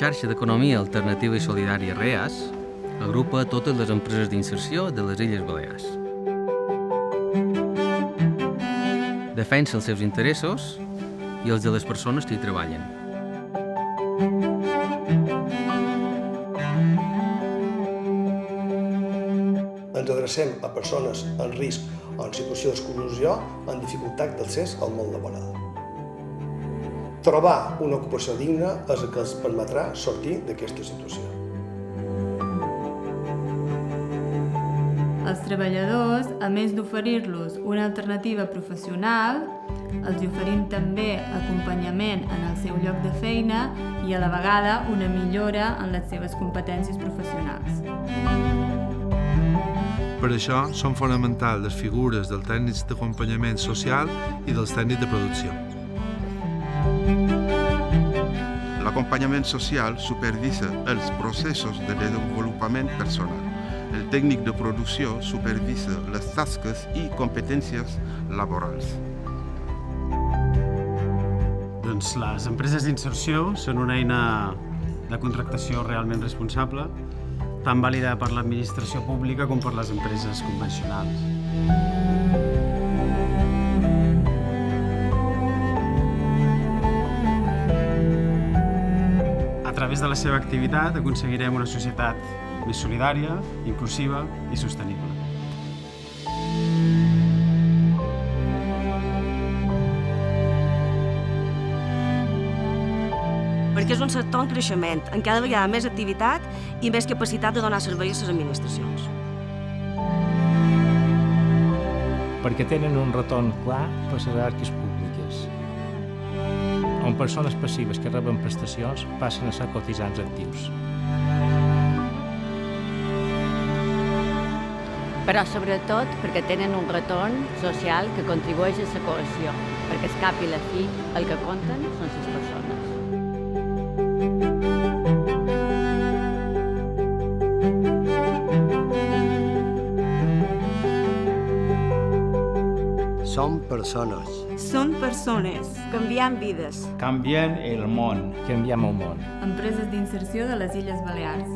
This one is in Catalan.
xarxa d'economia alternativa i solidària REAS agrupa totes les empreses d'inserció de les Illes Balears. Defensa els seus interessos i els de les persones que hi treballen. Ens adrecem a persones en risc o en situació d'exclusió amb dificultat d'accés al món laboral. Trobar una ocupació digna és el que els permetrà sortir d'aquesta situació. Els treballadors, a més d'oferir-los una alternativa professional, els oferim també acompanyament en el seu lloc de feina i a la vegada una millora en les seves competències professionals. Per això són fonamentals les figures dels tècnics d'acompanyament social i dels tècnics de producció. L'acompanyament social supervisa els processos de desenvolupament personal. El tècnic de producció supervisa les tasques i competències laborals. Doncs les empreses d'inserció són una eina de contractació realment responsable, tan vàlida per l'administració pública com per les empreses convencionals. A través de la seva activitat aconseguirem una societat més solidària, inclusiva i sostenible. Perquè és un sector en creixement, amb cada vegada més activitat i més capacitat de donar servei a les administracions. Perquè tenen un retorn clar per les arques públiques, on persones passives que reben prestacions passen a ser cotitzants actius. Però sobretot perquè tenen un retorn social que contribueix a la cohesió, perquè al cap i la fi el que compten són les persones. Som persones. Són persones, canviant vides. Canvien el món. Canviem el món. Empreses d'inserció de les Illes Balears.